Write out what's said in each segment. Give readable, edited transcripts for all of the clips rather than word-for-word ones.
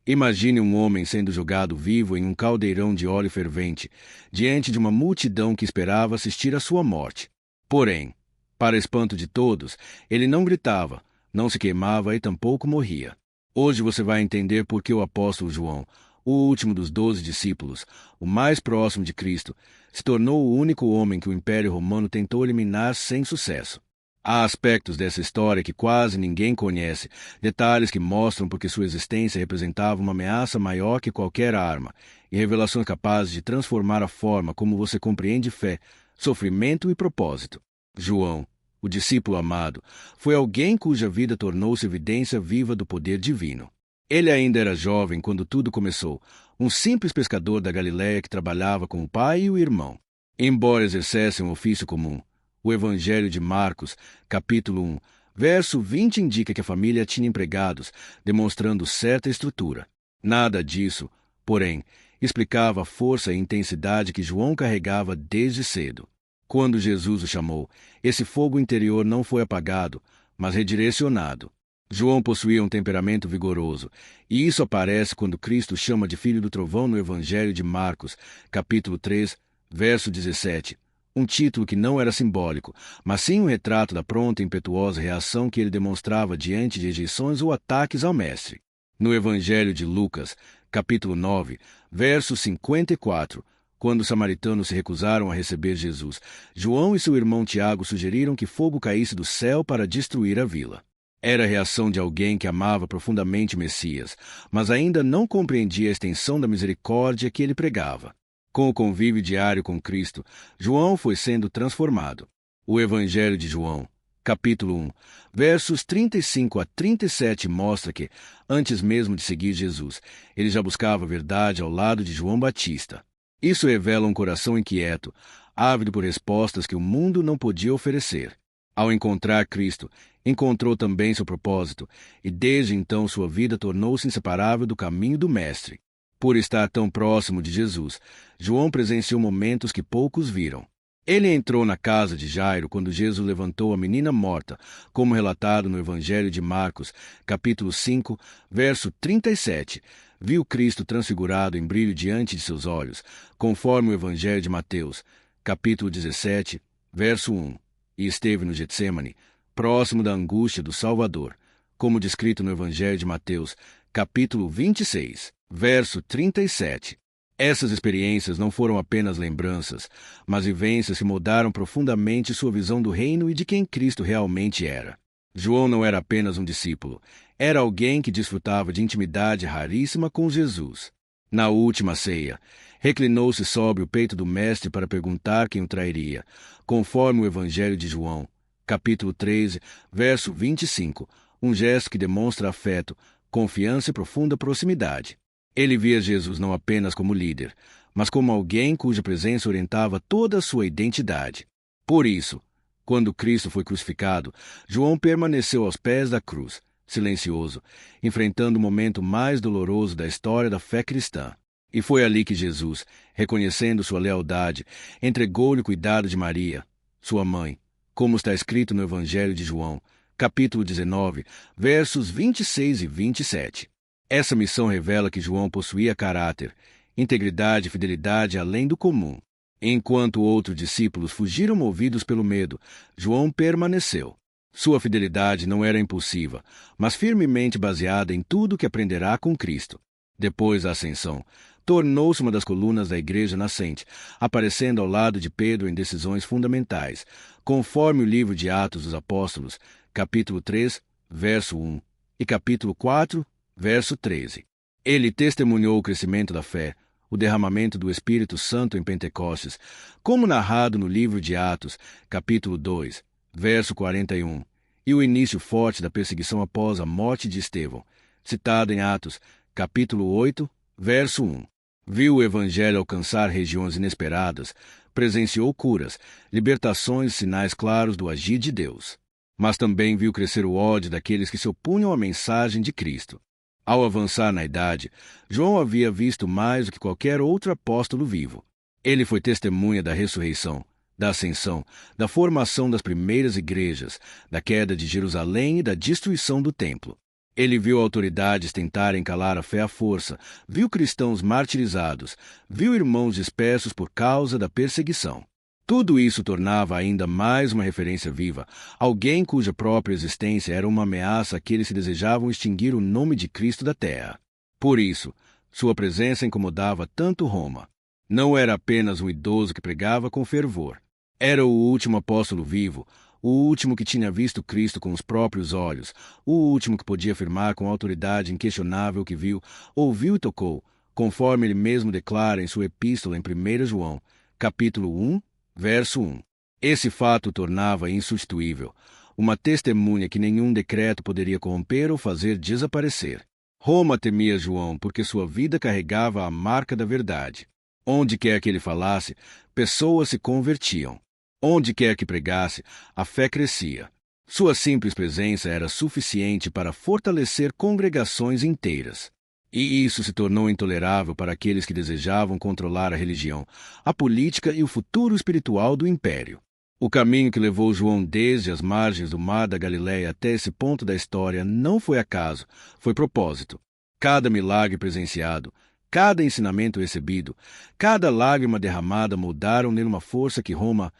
Imagine um homem sendo jogado vivo em um caldeirão de óleo fervente, diante de uma multidão que esperava assistir à sua morte. Porém, para espanto de todos, ele não gritava, não se queimava e tampouco morria. Hoje você vai entender por que o apóstolo João, o último dos 12 discípulos, o mais próximo de Cristo, se tornou o único homem que o Império Romano tentou eliminar sem sucesso. Há aspectos dessa história que quase ninguém conhece, detalhes que mostram porque sua existência representava uma ameaça maior que qualquer arma, e revelações capazes de transformar a forma como você compreende fé, sofrimento e propósito. João, o discípulo amado, foi alguém cuja vida tornou-se evidência viva do poder divino. Ele ainda era jovem quando tudo começou, um simples pescador da Galiléia que trabalhava com o pai e o irmão. Embora exercesse um ofício comum, o Evangelho de Marcos, capítulo 1, verso 20 indica que a família tinha empregados, demonstrando certa estrutura. Nada disso, porém, explicava a força e intensidade que João carregava desde cedo. Quando Jesus o chamou, esse fogo interior não foi apagado, mas redirecionado. João possuía um temperamento vigoroso, e isso aparece quando Cristo chama de filho do trovão no Evangelho de Marcos, capítulo 3, verso 17. Um título que não era simbólico, mas sim um retrato da pronta e impetuosa reação que ele demonstrava diante de rejeições ou ataques ao Mestre. No Evangelho de Lucas, capítulo 9, verso 54, quando os samaritanos se recusaram a receber Jesus, João e seu irmão Tiago sugeriram que fogo caísse do céu para destruir a vila. Era a reação de alguém que amava profundamente o Messias, mas ainda não compreendia a extensão da misericórdia que ele pregava. Com o convívio diário com Cristo, João foi sendo transformado. O Evangelho de João, capítulo 1, versos 35 a 37 mostra que, antes mesmo de seguir Jesus, ele já buscava a verdade ao lado de João Batista. Isso revela um coração inquieto, ávido por respostas que o mundo não podia oferecer. Ao encontrar Cristo, encontrou também seu propósito, e desde então sua vida tornou-se inseparável do caminho do Mestre. Por estar tão próximo de Jesus, João presenciou momentos que poucos viram. Ele entrou na casa de Jairo quando Jesus levantou a menina morta, como relatado no Evangelho de Marcos, capítulo 5, verso 37. Viu Cristo transfigurado em brilho diante de seus olhos, conforme o Evangelho de Mateus, capítulo 17, verso 1. E esteve no Getsêmani, próximo da angústia do Salvador, como descrito no Evangelho de Mateus, capítulo 26, verso 37. Essas experiências não foram apenas lembranças, mas vivências que mudaram profundamente sua visão do reino e de quem Cristo realmente era. João não era apenas um discípulo, era alguém que desfrutava de intimidade raríssima com Jesus. Na última ceia, reclinou-se sobre o peito do Mestre para perguntar quem o trairia, conforme o Evangelho de João, capítulo 13, verso 25, um gesto que demonstra afeto, confiança e profunda proximidade. Ele via Jesus não apenas como líder, mas como alguém cuja presença orientava toda a sua identidade. Por isso, quando Cristo foi crucificado, João permaneceu aos pés da cruz, silencioso, enfrentando o momento mais doloroso da história da fé cristã. E foi ali que Jesus, reconhecendo sua lealdade, entregou-lhe o cuidado de Maria, sua mãe, como está escrito no Evangelho de João, capítulo 19, versos 26 e 27. Essa missão revela que João possuía caráter, integridade e fidelidade além do comum. Enquanto outros discípulos fugiram movidos pelo medo, João permaneceu. Sua fidelidade não era impulsiva, mas firmemente baseada em tudo que aprenderá com Cristo. Depois da ascensão, tornou-se uma das colunas da igreja nascente, aparecendo ao lado de Pedro em decisões fundamentais, conforme o livro de Atos dos Apóstolos, capítulo 3, verso 1, e capítulo 4, verso 13. Ele testemunhou o crescimento da fé, o derramamento do Espírito Santo em Pentecostes, como narrado no livro de Atos, capítulo 2, verso 41, e o início forte da perseguição após a morte de Estevão, citado em Atos, capítulo 8, verso 1. Viu o Evangelho alcançar regiões inesperadas, presenciou curas, libertações e sinais claros do agir de Deus. Mas também viu crescer o ódio daqueles que se opunham à mensagem de Cristo. Ao avançar na idade, João havia visto mais do que qualquer outro apóstolo vivo. Ele foi testemunha da ressurreição, da ascensão, da formação das primeiras igrejas, da queda de Jerusalém e da destruição do templo. Ele viu autoridades tentarem calar a fé à força, viu cristãos martirizados, viu irmãos dispersos por causa da perseguição. Tudo isso tornava ainda mais uma referência viva, alguém cuja própria existência era uma ameaça àqueles que desejavam extinguir o nome de Cristo da terra. Por isso, sua presença incomodava tanto Roma. Não era apenas um idoso que pregava com fervor. Era o último apóstolo vivo, o último que tinha visto Cristo com os próprios olhos, o último que podia afirmar com autoridade inquestionável que viu, ouviu e tocou, conforme ele mesmo declara em sua epístola em 1 João, capítulo 1, verso 1. Esse fato o tornava insubstituível, uma testemunha que nenhum decreto poderia corromper ou fazer desaparecer. Roma temia João porque sua vida carregava a marca da verdade. Onde quer que ele falasse, pessoas se convertiam. Onde quer que pregasse, a fé crescia. Sua simples presença era suficiente para fortalecer congregações inteiras. E isso se tornou intolerável para aqueles que desejavam controlar a religião, a política e o futuro espiritual do império. O caminho que levou João desde as margens do mar da Galileia até esse ponto da história não foi acaso, foi propósito. Cada milagre presenciado, cada ensinamento recebido, cada lágrima derramada moldaram nele uma força que Roma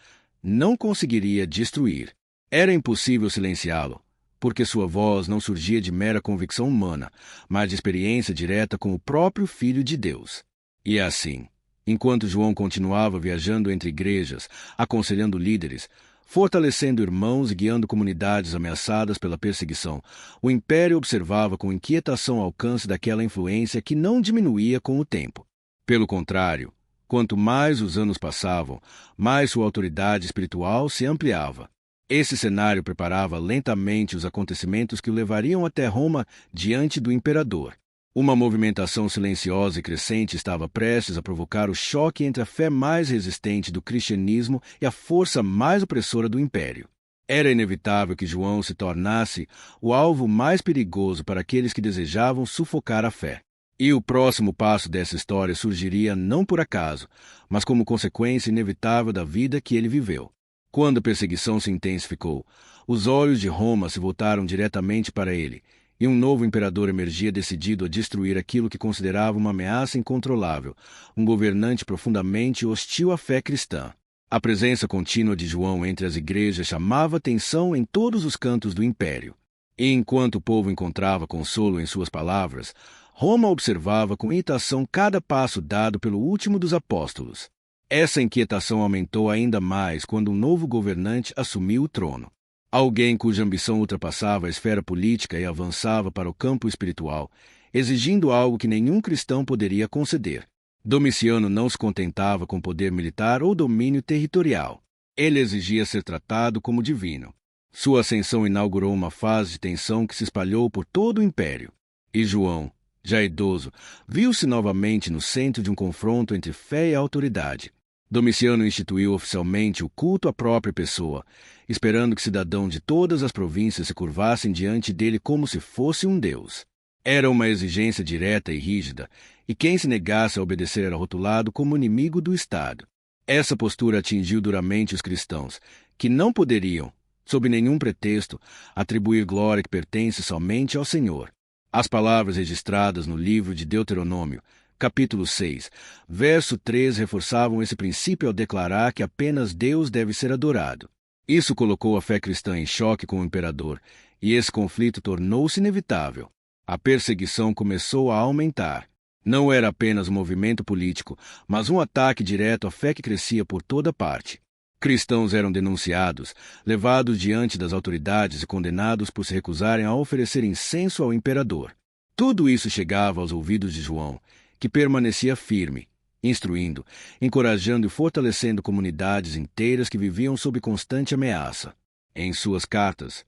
não conseguiria destruir. Era impossível silenciá-lo, porque sua voz não surgia de mera convicção humana, mas de experiência direta com o próprio Filho de Deus. E assim, enquanto João continuava viajando entre igrejas, aconselhando líderes, fortalecendo irmãos e guiando comunidades ameaçadas pela perseguição, o império observava com inquietação o alcance daquela influência que não diminuía com o tempo. Pelo contrário, quanto mais os anos passavam, mais sua autoridade espiritual se ampliava. Esse cenário preparava lentamente os acontecimentos que o levariam até Roma diante do imperador. Uma movimentação silenciosa e crescente estava prestes a provocar o choque entre a fé mais resistente do cristianismo e a força mais opressora do império. Era inevitável que João se tornasse o alvo mais perigoso para aqueles que desejavam sufocar a fé. E o próximo passo dessa história surgiria não por acaso, mas como consequência inevitável da vida que ele viveu. Quando a perseguição se intensificou, os olhos de Roma se voltaram diretamente para ele, e um novo imperador emergia decidido a destruir aquilo que considerava uma ameaça incontrolável, um governante profundamente hostil à fé cristã. A presença contínua de João entre as igrejas chamava atenção em todos os cantos do império. E enquanto o povo encontrava consolo em suas palavras, Roma observava com irritação cada passo dado pelo último dos apóstolos. Essa inquietação aumentou ainda mais quando um novo governante assumiu o trono. Alguém cuja ambição ultrapassava a esfera política e avançava para o campo espiritual, exigindo algo que nenhum cristão poderia conceder. Domiciano não se contentava com poder militar ou domínio territorial. Ele exigia ser tratado como divino. Sua ascensão inaugurou uma fase de tensão que se espalhou por todo o império. E João, já idoso, viu-se novamente no centro de um confronto entre fé e autoridade. Domiciano instituiu oficialmente o culto à própria pessoa, esperando que cidadãos de todas as províncias se curvassem diante dele como se fosse um deus. Era uma exigência direta e rígida, e quem se negasse a obedecer era rotulado como inimigo do Estado. Essa postura atingiu duramente os cristãos, que não poderiam, sob nenhum pretexto, atribuir glória que pertence somente ao Senhor. As palavras registradas no livro de Deuteronômio, capítulo 6, verso 3 reforçavam esse princípio ao declarar que apenas Deus deve ser adorado. Isso colocou a fé cristã em choque com o imperador, e esse conflito tornou-se inevitável. A perseguição começou a aumentar. Não era apenas um movimento político, mas um ataque direto à fé que crescia por toda parte. Cristãos eram denunciados, levados diante das autoridades e condenados por se recusarem a oferecer incenso ao imperador. Tudo isso chegava aos ouvidos de João, que permanecia firme, instruindo, encorajando e fortalecendo comunidades inteiras que viviam sob constante ameaça. Em suas cartas,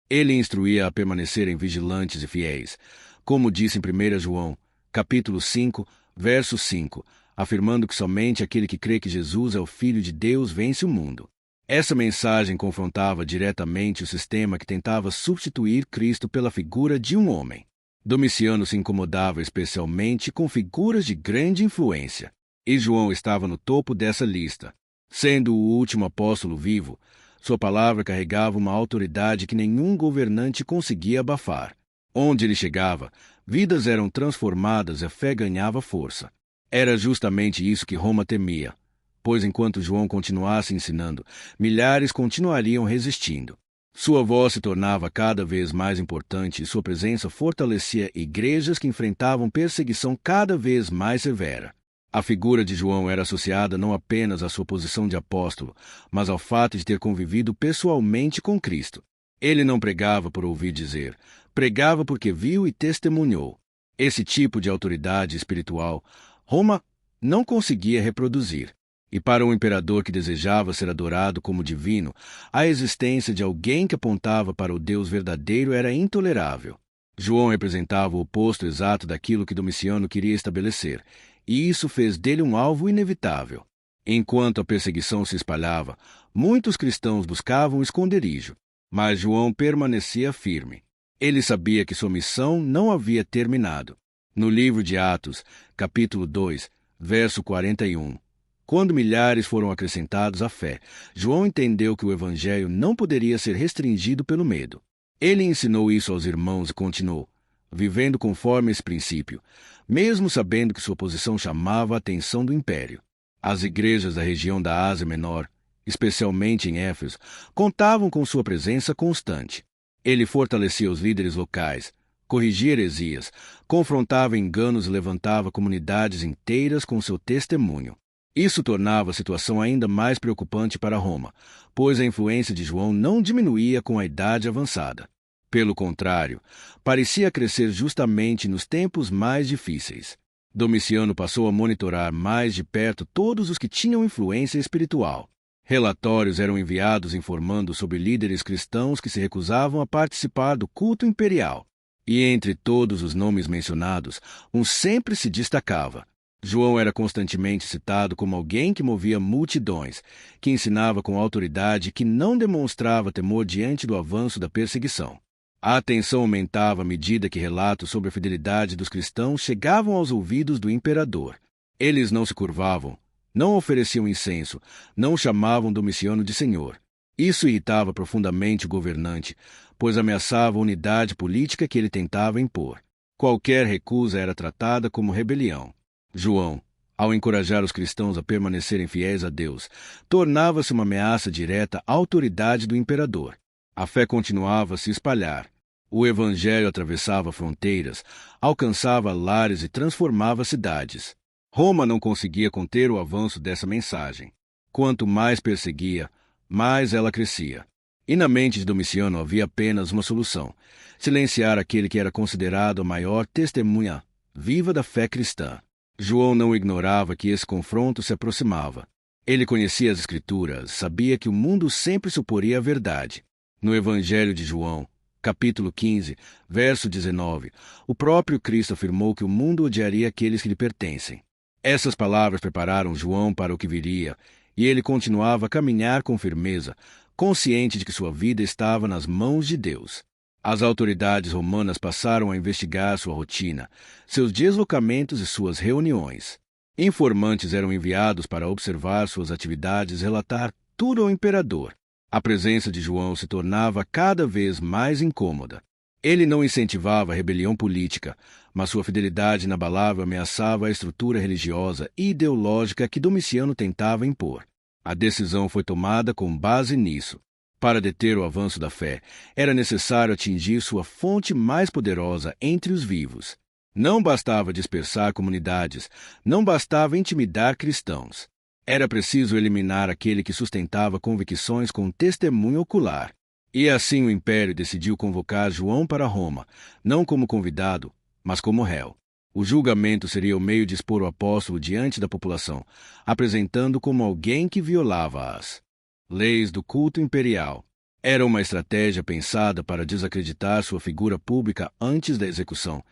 ele instruía a permanecerem vigilantes e fiéis, como disse em 1 João, capítulo 5, verso 5, afirmando que somente aquele que crê que Jesus é o Filho de Deus vence o mundo. Essa mensagem confrontava diretamente o sistema que tentava substituir Cristo pela figura de um homem. Domiciano se incomodava especialmente com figuras de grande influência, e João estava no topo dessa lista. Sendo o último apóstolo vivo, sua palavra carregava uma autoridade que nenhum governante conseguia abafar. Onde ele chegava, vidas eram transformadas e a fé ganhava força. Era justamente isso que Roma temia, pois enquanto João continuasse ensinando, milhares continuariam resistindo. Sua voz se tornava cada vez mais importante e sua presença fortalecia igrejas que enfrentavam perseguição cada vez mais severa. A figura de João era associada não apenas à sua posição de apóstolo, mas ao fato de ter convivido pessoalmente com Cristo. Ele não pregava por ouvir dizer, pregava porque viu e testemunhou. Esse tipo de autoridade espiritual, Roma não conseguia reproduzir. E para um imperador que desejava ser adorado como divino, a existência de alguém que apontava para o Deus verdadeiro era intolerável. João representava o oposto exato daquilo que Domiciano queria estabelecer, e isso fez dele um alvo inevitável. Enquanto a perseguição se espalhava, muitos cristãos buscavam esconderijo, mas João permanecia firme. Ele sabia que sua missão não havia terminado. No livro de Atos, capítulo 2, verso 41, quando milhares foram acrescentados à fé, João entendeu que o evangelho não poderia ser restringido pelo medo. Ele ensinou isso aos irmãos e continuou, vivendo conforme esse princípio, mesmo sabendo que sua posição chamava a atenção do império. As igrejas da região da Ásia Menor, especialmente em Éfeso, contavam com sua presença constante. Ele fortalecia os líderes locais, corrigia heresias, confrontava enganos e levantava comunidades inteiras com seu testemunho. Isso tornava a situação ainda mais preocupante para Roma, pois a influência de João não diminuía com a idade avançada. Pelo contrário, parecia crescer justamente nos tempos mais difíceis. Domiciano passou a monitorar mais de perto todos os que tinham influência espiritual. Relatórios eram enviados informando sobre líderes cristãos que se recusavam a participar do culto imperial. E entre todos os nomes mencionados, um sempre se destacava. João era constantemente citado como alguém que movia multidões, que ensinava com autoridade e que não demonstrava temor diante do avanço da perseguição. A atenção aumentava à medida que relatos sobre a fidelidade dos cristãos chegavam aos ouvidos do imperador. Eles não se curvavam, não ofereciam incenso, não chamavam Domiciano de senhor. Isso irritava profundamente o governante, pois ameaçava a unidade política que ele tentava impor. Qualquer recusa era tratada como rebelião. João, ao encorajar os cristãos a permanecerem fiéis a Deus, tornava-se uma ameaça direta à autoridade do imperador. A fé continuava a se espalhar. O evangelho atravessava fronteiras, alcançava lares e transformava cidades. Roma não conseguia conter o avanço dessa mensagem. Quanto mais perseguia, mais ela crescia. E na mente de Domiciano havia apenas uma solução: silenciar aquele que era considerado a maior testemunha viva da fé cristã. João não ignorava que esse confronto se aproximava. Ele conhecia as Escrituras, sabia que o mundo sempre se oporia à verdade. No Evangelho de João, capítulo 15, verso 19, o próprio Cristo afirmou que o mundo odiaria aqueles que lhe pertencem. Essas palavras prepararam João para o que viria, e ele continuava a caminhar com firmeza, consciente de que sua vida estava nas mãos de Deus. As autoridades romanas passaram a investigar sua rotina, seus deslocamentos e suas reuniões. Informantes eram enviados para observar suas atividades e relatar tudo ao imperador. A presença de João se tornava cada vez mais incômoda. Ele não incentivava a rebelião política, mas sua fidelidade inabalável ameaçava a estrutura religiosa e ideológica que Domiciano tentava impor. A decisão foi tomada com base nisso. Para deter o avanço da fé, era necessário atingir sua fonte mais poderosa entre os vivos. Não bastava dispersar comunidades, não bastava intimidar cristãos. Era preciso eliminar aquele que sustentava convicções com testemunho ocular. E assim o império decidiu convocar João para Roma, não como convidado, mas como réu. O julgamento seria o meio de expor o apóstolo diante da população, apresentando como alguém que violava as leis do culto imperial. Era uma estratégia pensada para desacreditar sua figura pública antes da execução,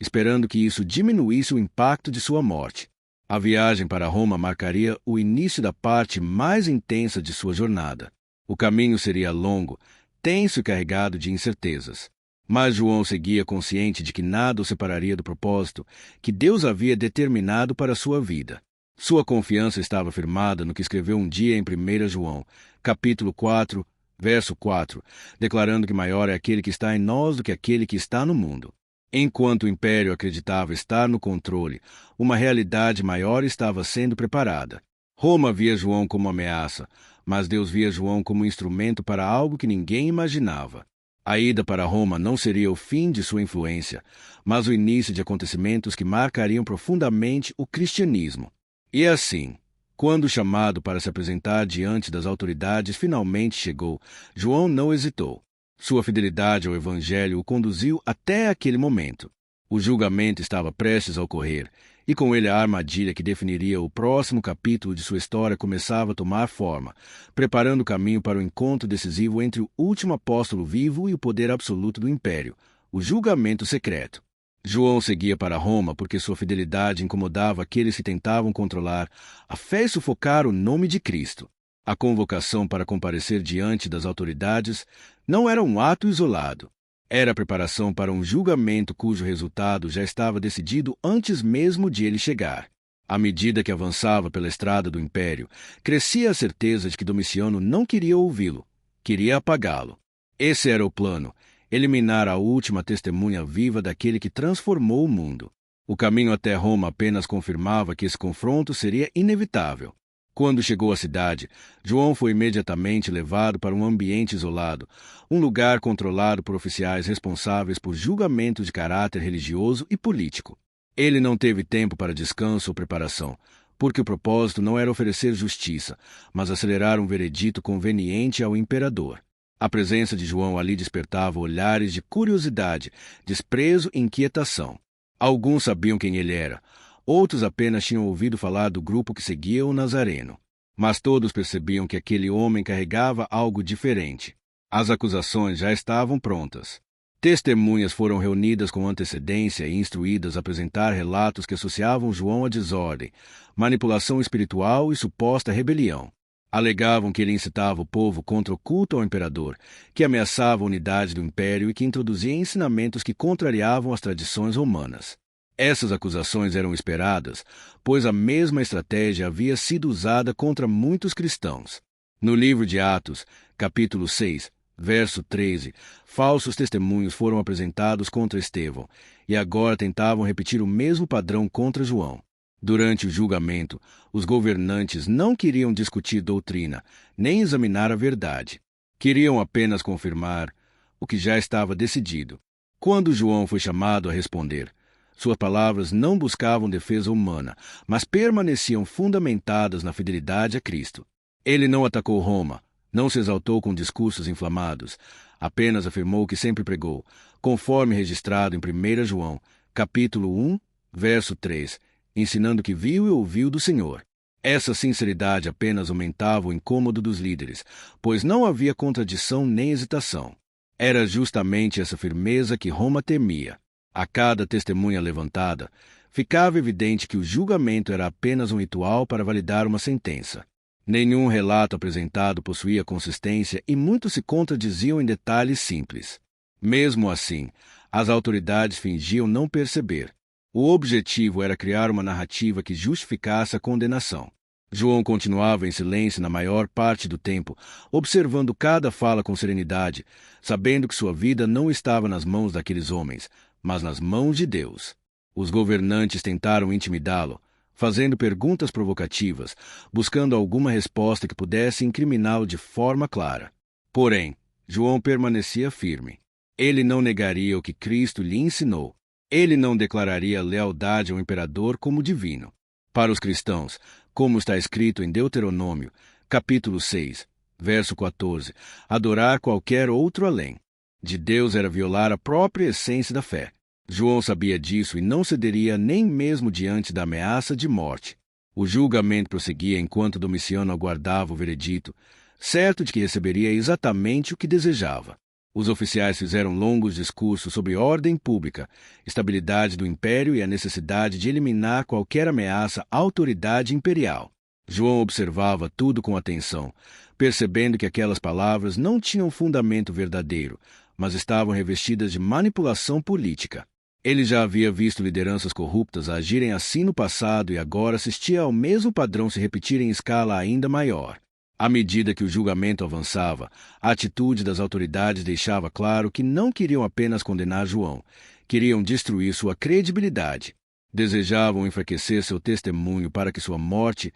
esperando que isso diminuísse o impacto de sua morte. A viagem para Roma marcaria o início da parte mais intensa de sua jornada. O caminho seria longo, tenso e carregado de incertezas. Mas João seguia consciente de que nada o separaria do propósito que Deus havia determinado para sua vida. Sua confiança estava firmada no que escreveu um dia em 1 João, capítulo 4, Verso 4, declarando que maior é aquele que está em nós do que aquele que está no mundo. Enquanto o império acreditava estar no controle, uma realidade maior estava sendo preparada. Roma via João como ameaça, mas Deus via João como instrumento para algo que ninguém imaginava. A ida para Roma não seria o fim de sua influência, mas o início de acontecimentos que marcariam profundamente o cristianismo. E assim, quando o chamado para se apresentar diante das autoridades finalmente chegou, João não hesitou. Sua fidelidade ao Evangelho o conduziu até aquele momento. O julgamento estava prestes a ocorrer, e com ele a armadilha que definiria o próximo capítulo de sua história começava a tomar forma, preparando o caminho para o encontro decisivo entre o último apóstolo vivo e o poder absoluto do império, o julgamento secreto. João seguia para Roma porque sua fidelidade incomodava aqueles que tentavam controlar a fé e sufocar o nome de Cristo. A convocação para comparecer diante das autoridades não era um ato isolado. Era a preparação para um julgamento cujo resultado já estava decidido antes mesmo de ele chegar. À medida que avançava pela estrada do império, crescia a certeza de que Domiciano não queria ouvi-lo, queria apagá-lo. Esse era o plano, eliminar a última testemunha viva daquele que transformou o mundo. O caminho até Roma apenas confirmava que esse confronto seria inevitável. Quando chegou à cidade, João foi imediatamente levado para um ambiente isolado, um lugar controlado por oficiais responsáveis por julgamentos de caráter religioso e político. Ele não teve tempo para descanso ou preparação, porque o propósito não era oferecer justiça, mas acelerar um veredito conveniente ao imperador. A presença de João ali despertava olhares de curiosidade, desprezo e inquietação. Alguns sabiam quem ele era, outros apenas tinham ouvido falar do grupo que seguia o Nazareno. Mas todos percebiam que aquele homem carregava algo diferente. As acusações já estavam prontas. Testemunhas foram reunidas com antecedência e instruídas a apresentar relatos que associavam João à desordem, manipulação espiritual e suposta rebelião. Alegavam que ele incitava o povo contra o culto ao imperador, que ameaçava a unidade do império e que introduzia ensinamentos que contrariavam as tradições romanas. Essas acusações eram esperadas, pois a mesma estratégia havia sido usada contra muitos cristãos. No livro de Atos, capítulo 6, verso 13, falsos testemunhos foram apresentados contra Estevão, e agora tentavam repetir o mesmo padrão contra João. Durante o julgamento, os governantes não queriam discutir doutrina, nem examinar a verdade. Queriam apenas confirmar o que já estava decidido. Quando João foi chamado a responder, suas palavras não buscavam defesa humana, mas permaneciam fundamentadas na fidelidade a Cristo. Ele não atacou Roma, não se exaltou com discursos inflamados, apenas afirmou o que sempre pregou, conforme registrado em 1 João, capítulo 1, verso 3, ensinando que viu e ouviu do Senhor. Essa sinceridade apenas aumentava o incômodo dos líderes, pois não havia contradição nem hesitação. Era justamente essa firmeza que Roma temia. A cada testemunha levantada, ficava evidente que o julgamento era apenas um ritual para validar uma sentença. Nenhum relato apresentado possuía consistência e muitos se contradiziam em detalhes simples. Mesmo assim, as autoridades fingiam não perceber. O objetivo era criar uma narrativa que justificasse a condenação. João continuava em silêncio na maior parte do tempo, observando cada fala com serenidade, sabendo que sua vida não estava nas mãos daqueles homens, mas nas mãos de Deus. Os governantes tentaram intimidá-lo, fazendo perguntas provocativas, buscando alguma resposta que pudesse incriminá-lo de forma clara. Porém, João permanecia firme. Ele não negaria o que Cristo lhe ensinou. Ele não declararia lealdade ao imperador como divino. Para os cristãos, como está escrito em Deuteronômio, capítulo 6, verso 14, adorar qualquer outro além de Deus era violar a própria essência da fé. João sabia disso e não cederia nem mesmo diante da ameaça de morte. O julgamento prosseguia enquanto Domiciano aguardava o veredito, certo de que receberia exatamente o que desejava. Os oficiais fizeram longos discursos sobre ordem pública, estabilidade do império e a necessidade de eliminar qualquer ameaça à autoridade imperial. João observava tudo com atenção, percebendo que aquelas palavras não tinham fundamento verdadeiro, mas estavam revestidas de manipulação política. Ele já havia visto lideranças corruptas agirem assim no passado e agora assistia ao mesmo padrão se repetir em escala ainda maior. À medida que o julgamento avançava, a atitude das autoridades deixava claro que não queriam apenas condenar João, queriam destruir sua credibilidade. Desejavam enfraquecer seu testemunho para que sua morte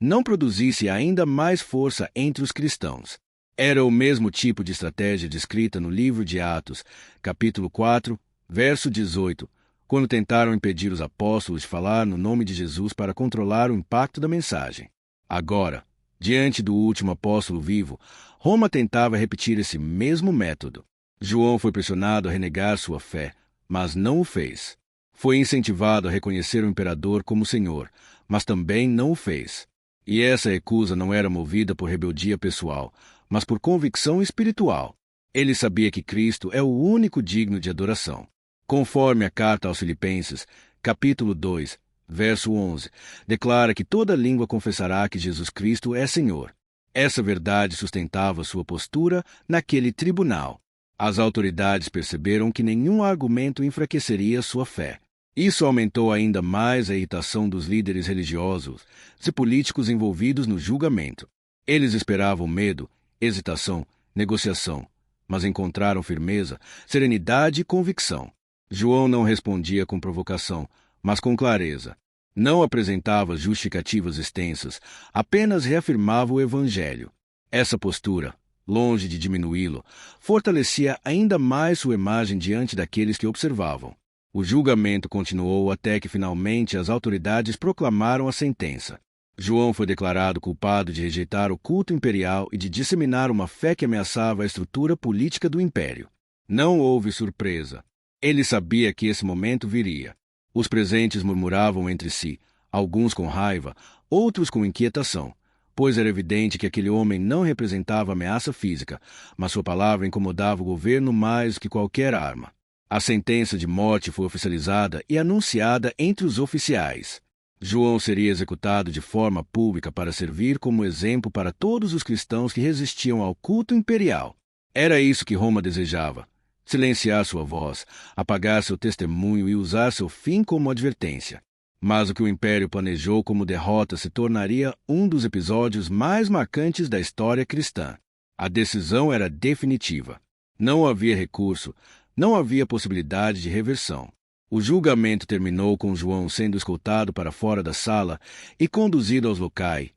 não produzisse ainda mais força entre os cristãos. Era o mesmo tipo de estratégia descrita no livro de Atos, capítulo 4, verso 18, quando tentaram impedir os apóstolos de falar no nome de Jesus para controlar o impacto da mensagem. Agora, diante do último apóstolo vivo, Roma tentava repetir esse mesmo método. João foi pressionado a renegar sua fé, mas não o fez. Foi incentivado a reconhecer o imperador como Senhor, mas também não o fez. E essa recusa não era movida por rebeldia pessoal, mas por convicção espiritual. Ele sabia que Cristo é o único digno de adoração. Conforme a carta aos Filipenses, capítulo 2, verso 11, declara que toda língua confessará que Jesus Cristo é Senhor. Essa verdade sustentava sua postura naquele tribunal. As autoridades perceberam que nenhum argumento enfraqueceria sua fé. Isso aumentou ainda mais a irritação dos líderes religiosos e políticos envolvidos no julgamento. Eles esperavam medo, hesitação, negociação, mas encontraram firmeza, serenidade e convicção. João não respondia com provocação, mas com clareza. Não apresentava justificativas extensas, apenas reafirmava o Evangelho. Essa postura, longe de diminuí-lo, fortalecia ainda mais sua imagem diante daqueles que observavam. O julgamento continuou até que finalmente as autoridades proclamaram a sentença. João foi declarado culpado de rejeitar o culto imperial e de disseminar uma fé que ameaçava a estrutura política do império. Não houve surpresa. Ele sabia que esse momento viria. Os presentes murmuravam entre si, alguns com raiva, outros com inquietação, pois era evidente que aquele homem não representava ameaça física, mas sua palavra incomodava o governo mais do que qualquer arma. A sentença de morte foi oficializada e anunciada entre os oficiais. João seria executado de forma pública para servir como exemplo para todos os cristãos que resistiam ao culto imperial. Era isso que Roma desejava: silenciar sua voz, apagar seu testemunho e usar seu fim como advertência. Mas o que o império planejou como derrota se tornaria um dos episódios mais marcantes da história cristã. A decisão era definitiva. Não havia recurso, não havia possibilidade de reversão. O julgamento terminou com João sendo escoltado para fora da sala e conduzido aos locais,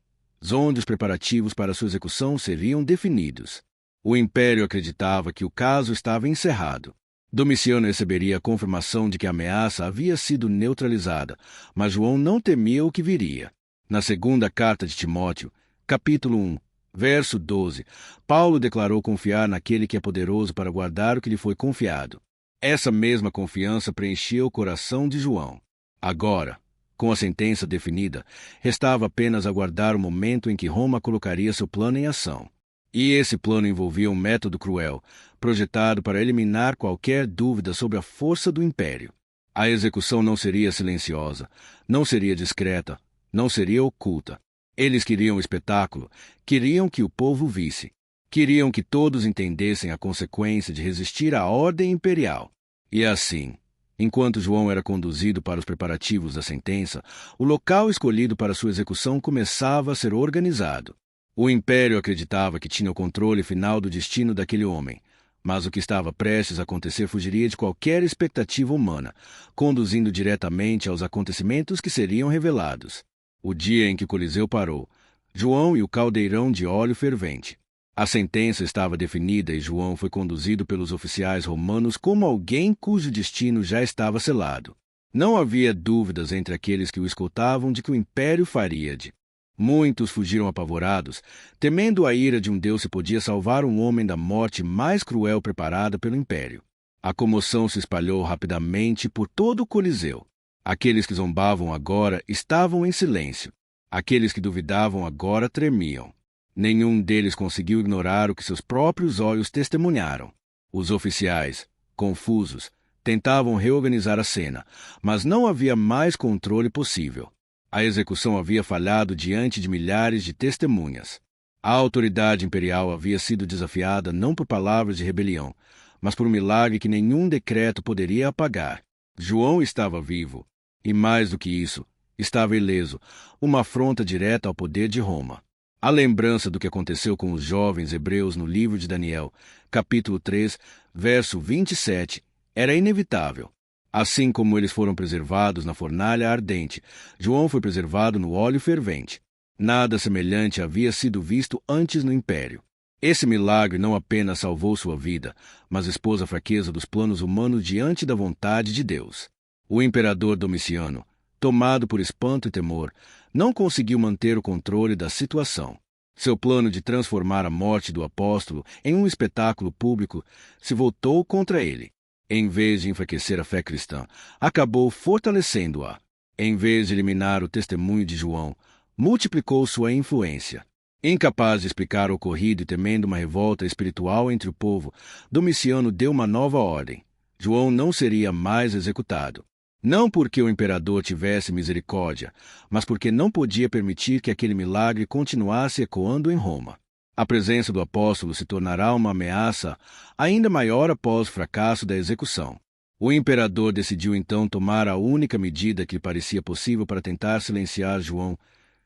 onde os preparativos para sua execução seriam definidos. O império acreditava que o caso estava encerrado. Domiciano receberia a confirmação de que a ameaça havia sido neutralizada, mas João não temia o que viria. Na segunda carta de Timóteo, capítulo 1, verso 12, Paulo declarou confiar naquele que é poderoso para guardar o que lhe foi confiado. Essa mesma confiança preenchia o coração de João. Agora, com a sentença definida, restava apenas aguardar o momento em que Roma colocaria seu plano em ação. E esse plano envolvia um método cruel, projetado para eliminar qualquer dúvida sobre a força do império. A execução não seria silenciosa, não seria discreta, não seria oculta. Eles queriam o espetáculo, queriam que o povo visse. Queriam que todos entendessem a consequência de resistir à ordem imperial. E assim, enquanto João era conduzido para os preparativos da sentença, o local escolhido para sua execução começava a ser organizado. O império acreditava que tinha o controle final do destino daquele homem, mas o que estava prestes a acontecer fugiria de qualquer expectativa humana, conduzindo diretamente aos acontecimentos que seriam revelados. O dia em que o Coliseu parou, João e o caldeirão de óleo fervente. A sentença estava definida e João foi conduzido pelos oficiais romanos como alguém cujo destino já estava selado. Não havia dúvidas entre aqueles que o escutavam de que o império faria de. Muitos fugiram apavorados, temendo a ira de um Deus se podia salvar um homem da morte mais cruel preparada pelo império. A comoção se espalhou rapidamente por todo o Coliseu. Aqueles que zombavam agora estavam em silêncio. Aqueles que duvidavam agora tremiam. Nenhum deles conseguiu ignorar o que seus próprios olhos testemunharam. Os oficiais, confusos, tentavam reorganizar a cena, mas não havia mais controle possível. A execução havia falhado diante de milhares de testemunhas. A autoridade imperial havia sido desafiada não por palavras de rebelião, mas por um milagre que nenhum decreto poderia apagar. João estava vivo, e mais do que isso, estava ileso, uma afronta direta ao poder de Roma. A lembrança do que aconteceu com os jovens hebreus no livro de Daniel, capítulo 3, verso 27, era inevitável. Assim como eles foram preservados na fornalha ardente, João foi preservado no óleo fervente. Nada semelhante havia sido visto antes no império. Esse milagre não apenas salvou sua vida, mas expôs a fraqueza dos planos humanos diante da vontade de Deus. O imperador Domiciano, tomado por espanto e temor, não conseguiu manter o controle da situação. Seu plano de transformar a morte do apóstolo em um espetáculo público se voltou contra ele. Em vez de enfraquecer a fé cristã, acabou fortalecendo-a. Em vez de eliminar o testemunho de João, multiplicou sua influência. Incapaz de explicar o ocorrido e temendo uma revolta espiritual entre o povo, Domiciano deu uma nova ordem. João não seria mais executado. Não porque o imperador tivesse misericórdia, mas porque não podia permitir que aquele milagre continuasse ecoando em Roma. A presença do apóstolo se tornará uma ameaça ainda maior após o fracasso da execução. O imperador decidiu então tomar a única medida que lhe parecia possível para tentar silenciar João,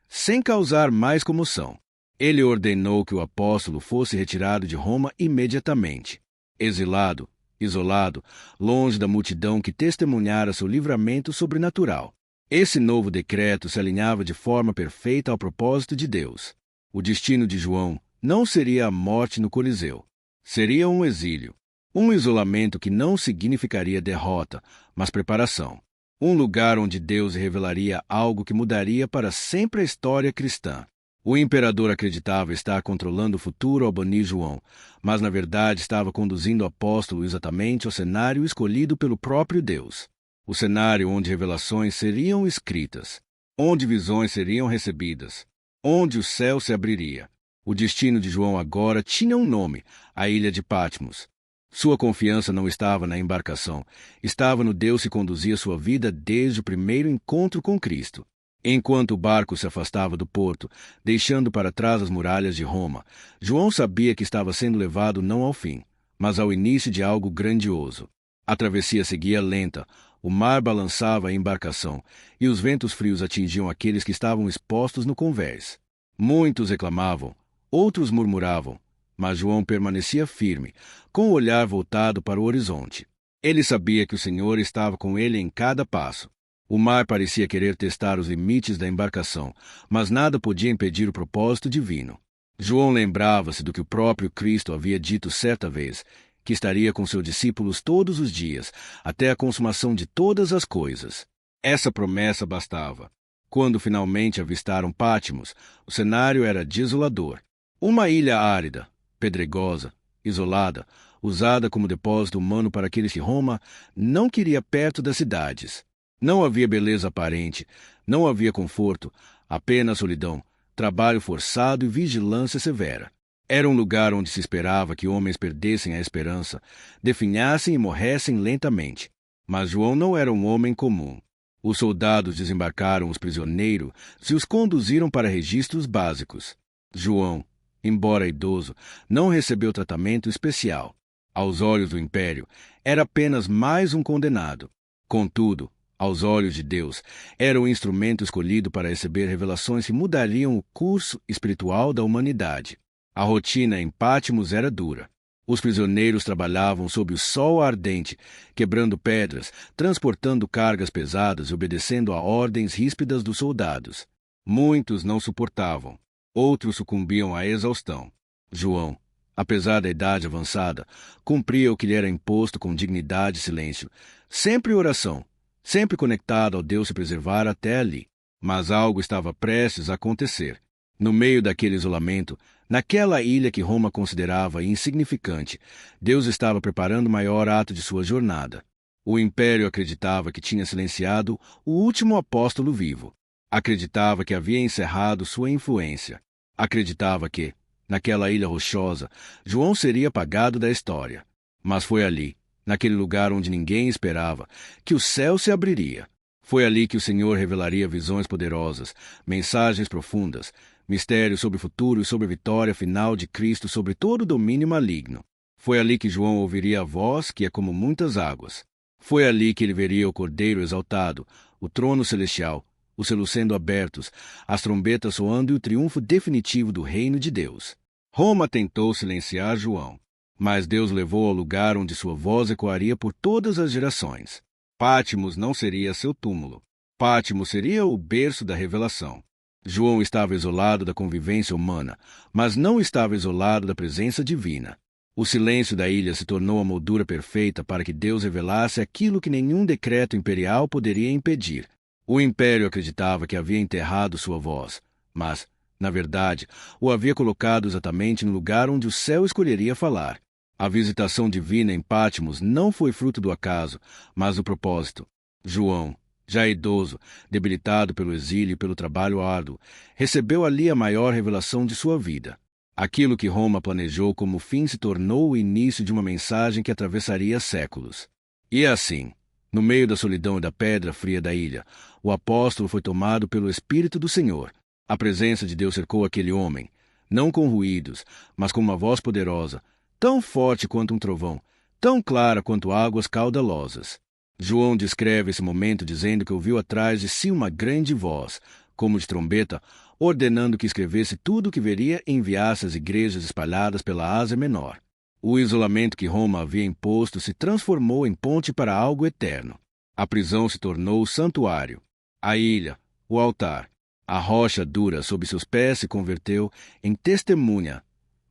sem causar mais comoção. Ele ordenou que o apóstolo fosse retirado de Roma imediatamente. Exilado, isolado, longe da multidão que testemunhara seu livramento sobrenatural. Esse novo decreto se alinhava de forma perfeita ao propósito de Deus. O destino de João não seria a morte no Coliseu. Seria um exílio. Um isolamento que não significaria derrota, mas preparação. Um lugar onde Deus revelaria algo que mudaria para sempre a história cristã. O imperador acreditava estar controlando o futuro ao banir João, mas na verdade estava conduzindo o apóstolo exatamente ao cenário escolhido pelo próprio Deus. O cenário onde revelações seriam escritas, onde visões seriam recebidas, onde o céu se abriria. O destino de João agora tinha um nome, a ilha de Patmos. Sua confiança não estava na embarcação, estava no Deus que conduzia sua vida desde o primeiro encontro com Cristo. Enquanto o barco se afastava do porto, deixando para trás as muralhas de Roma, João sabia que estava sendo levado não ao fim, mas ao início de algo grandioso. A travessia seguia lenta, o mar balançava a embarcação, e os ventos frios atingiam aqueles que estavam expostos no convés. Muitos reclamavam, outros murmuravam, mas João permanecia firme, com o olhar voltado para o horizonte. Ele sabia que o Senhor estava com ele em cada passo. O mar parecia querer testar os limites da embarcação, mas nada podia impedir o propósito divino. João lembrava-se do que o próprio Cristo havia dito certa vez, que estaria com seus discípulos todos os dias, até a consumação de todas as coisas. Essa promessa bastava. Quando finalmente avistaram Patmos, o cenário era desolador. Uma ilha árida, pedregosa, isolada, usada como depósito humano para aqueles que Roma não queria perto das cidades. Não havia beleza aparente, não havia conforto, apenas solidão, trabalho forçado e vigilância severa. Era um lugar onde se esperava que homens perdessem a esperança, definhassem e morressem lentamente. Mas João não era um homem comum. Os soldados desembarcaram os prisioneiros e os conduziram para registros básicos. João, embora idoso, não recebeu tratamento especial. Aos olhos do império, era apenas mais um condenado. Contudo, aos olhos de Deus, era o instrumento escolhido para receber revelações que mudariam o curso espiritual da humanidade. A rotina em Patmos era dura. Os prisioneiros trabalhavam sob o sol ardente, quebrando pedras, transportando cargas pesadas e obedecendo a ordens ríspidas dos soldados. Muitos não suportavam. Outros sucumbiam à exaustão. João, apesar da idade avançada, cumpria o que lhe era imposto com dignidade e silêncio. Sempre oração. Sempre conectado ao Deus se preservar até ali. Mas algo estava prestes a acontecer. No meio daquele isolamento, naquela ilha que Roma considerava insignificante, Deus estava preparando o maior ato de sua jornada. O império acreditava que tinha silenciado o último apóstolo vivo. Acreditava que havia encerrado sua influência. Acreditava que, naquela ilha rochosa, João seria apagado da história. Mas foi ali, naquele lugar onde ninguém esperava, que o céu se abriria. Foi ali que o Senhor revelaria visões poderosas, mensagens profundas, mistérios sobre o futuro e sobre a vitória final de Cristo sobre todo o domínio maligno. Foi ali que João ouviria a voz que é como muitas águas. Foi ali que ele veria o Cordeiro exaltado, o trono celestial, os selos sendo abertos, as trombetas soando e o triunfo definitivo do reino de Deus. Roma tentou silenciar João, mas Deus levou ao lugar onde sua voz ecoaria por todas as gerações. Patmos não seria seu túmulo. Patmos seria o berço da revelação. João estava isolado da convivência humana, mas não estava isolado da presença divina. O silêncio da ilha se tornou a moldura perfeita para que Deus revelasse aquilo que nenhum decreto imperial poderia impedir. O império acreditava que havia enterrado sua voz, mas, na verdade, o havia colocado exatamente no lugar onde o céu escolheria falar. A visitação divina em Patmos não foi fruto do acaso, mas do propósito. João, já idoso, debilitado pelo exílio e pelo trabalho árduo, recebeu ali a maior revelação de sua vida. Aquilo que Roma planejou como fim se tornou o início de uma mensagem que atravessaria séculos. E assim, no meio da solidão e da pedra fria da ilha, o apóstolo foi tomado pelo Espírito do Senhor. A presença de Deus cercou aquele homem, não com ruídos, mas com uma voz poderosa, tão forte quanto um trovão, tão clara quanto águas caudalosas. João descreve esse momento dizendo que ouviu atrás de si uma grande voz, como de trombeta, ordenando que escrevesse tudo o que veria e enviasse às igrejas espalhadas pela Ásia Menor. O isolamento que Roma havia imposto se transformou em ponte para algo eterno. A prisão se tornou o santuário. A ilha, o altar, a rocha dura sob seus pés se converteu em testemunha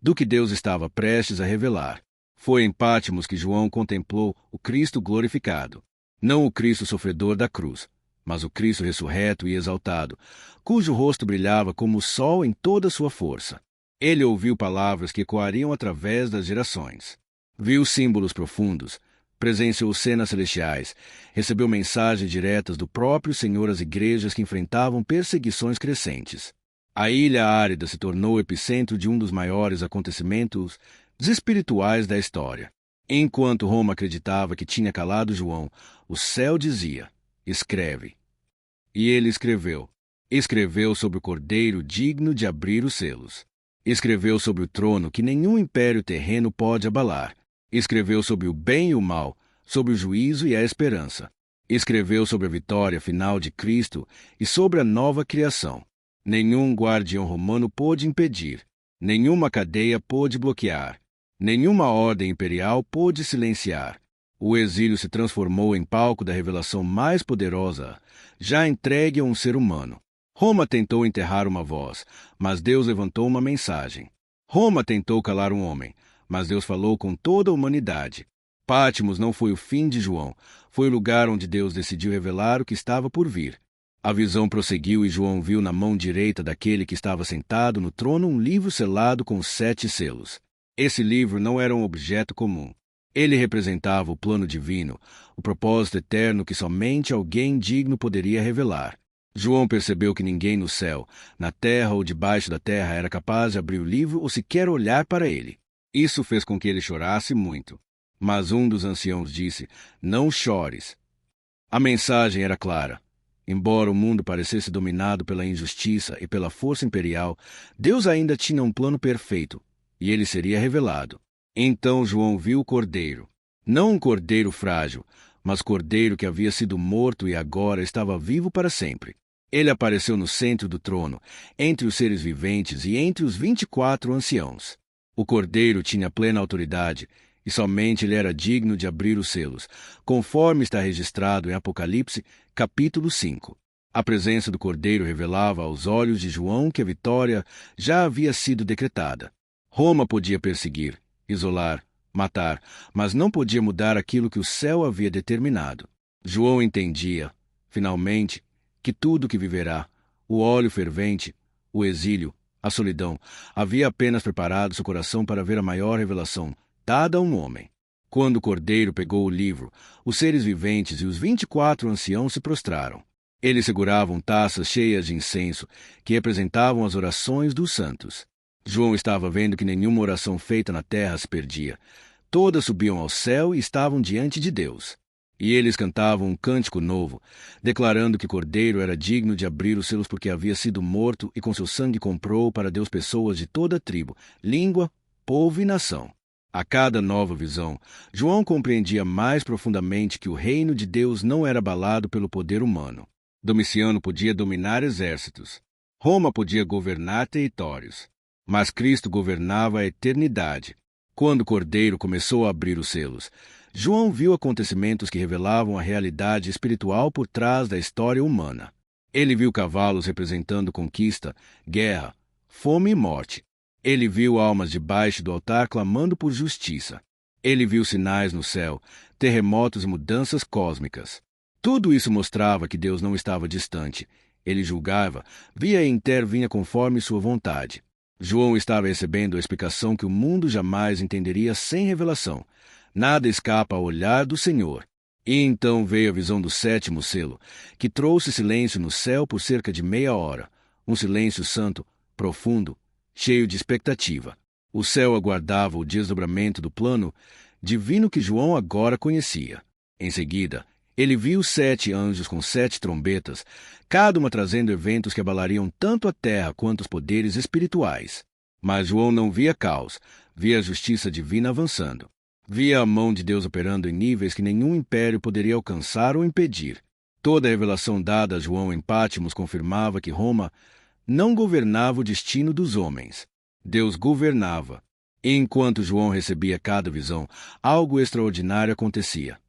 do que Deus estava prestes a revelar. Foi em Patmos que João contemplou o Cristo glorificado. Não o Cristo sofredor da cruz, mas o Cristo ressurreto e exaltado, cujo rosto brilhava como o sol em toda sua força. Ele ouviu palavras que ecoariam através das gerações. Viu símbolos profundos, presenciou cenas celestiais, recebeu mensagens diretas do próprio Senhor às igrejas que enfrentavam perseguições crescentes. A ilha árida se tornou o epicentro de um dos maiores acontecimentos espirituais da história. Enquanto Roma acreditava que tinha calado João, o céu dizia: escreve. E ele escreveu. Escreveu sobre o Cordeiro digno de abrir os selos. Escreveu sobre o trono que nenhum império terreno pode abalar. Escreveu sobre o bem e o mal, sobre o juízo e a esperança. Escreveu sobre a vitória final de Cristo e sobre a nova criação. Nenhum guardião romano pôde impedir, nenhuma cadeia pôde bloquear, nenhuma ordem imperial pôde silenciar. O exílio se transformou em palco da revelação mais poderosa, já entregue a um ser humano. Roma tentou enterrar uma voz, mas Deus levantou uma mensagem. Roma tentou calar um homem, mas Deus falou com toda a humanidade. Patmos não foi o fim de João, foi o lugar onde Deus decidiu revelar o que estava por vir. A visão prosseguiu e João viu na mão direita daquele que estava sentado no trono um livro selado com 7 selos. Esse livro não era um objeto comum. Ele representava o plano divino, o propósito eterno que somente alguém digno poderia revelar. João percebeu que ninguém no céu, na terra ou debaixo da terra era capaz de abrir o livro ou sequer olhar para ele. Isso fez com que ele chorasse muito. Mas um dos anciãos disse: não chores. A mensagem era clara. Embora o mundo parecesse dominado pela injustiça e pela força imperial, Deus ainda tinha um plano perfeito, e ele seria revelado. Então João viu o Cordeiro. Não um cordeiro frágil, mas cordeiro que havia sido morto e agora estava vivo para sempre. Ele apareceu no centro do trono, entre os seres viventes e entre os 24 anciãos. O Cordeiro tinha plena autoridade, e somente ele era digno de abrir os selos, conforme está registrado em Apocalipse, capítulo 5. A presença do Cordeiro revelava aos olhos de João que a vitória já havia sido decretada. Roma podia perseguir, isolar, matar, mas não podia mudar aquilo que o céu havia determinado. João entendia, finalmente, que tudo que viverá, o óleo fervente, o exílio, a solidão, havia apenas preparado seu coração para ver a maior revelação dada a um homem. Quando o Cordeiro pegou o livro, os seres viventes e os 24 anciãos se prostraram. Eles seguravam taças cheias de incenso, que representavam as orações dos santos. João estava vendo que nenhuma oração feita na terra se perdia. Todas subiam ao céu e estavam diante de Deus. E eles cantavam um cântico novo, declarando que Cordeiro era digno de abrir os selos porque havia sido morto e com seu sangue comprou para Deus pessoas de toda tribo, língua, povo e nação. A cada nova visão, João compreendia mais profundamente que o reino de Deus não era abalado pelo poder humano. Domiciano podia dominar exércitos. Roma podia governar territórios. Mas Cristo governava a eternidade. Quando o Cordeiro começou a abrir os selos, João viu acontecimentos que revelavam a realidade espiritual por trás da história humana. Ele viu cavalos representando conquista, guerra, fome e morte. Ele viu almas debaixo do altar clamando por justiça. Ele viu sinais no céu, terremotos e mudanças cósmicas. Tudo isso mostrava que Deus não estava distante. Ele julgava, via e intervinha conforme sua vontade. João estava recebendo a explicação que o mundo jamais entenderia sem revelação. Nada escapa ao olhar do Senhor. E então veio a visão do sétimo selo, que trouxe silêncio no céu por cerca de meia hora. Um silêncio santo, profundo, cheio de expectativa. O céu aguardava o desdobramento do plano divino que João agora conhecia. Em seguida, ele viu 7 anjos com 7 trombetas, cada uma trazendo eventos que abalariam tanto a terra quanto os poderes espirituais. Mas João não via caos, via a justiça divina avançando. Via a mão de Deus operando em níveis que nenhum império poderia alcançar ou impedir. Toda a revelação dada a João em Patmos confirmava que Roma não governava o destino dos homens. Deus governava. E enquanto João recebia cada visão, algo extraordinário acontecia.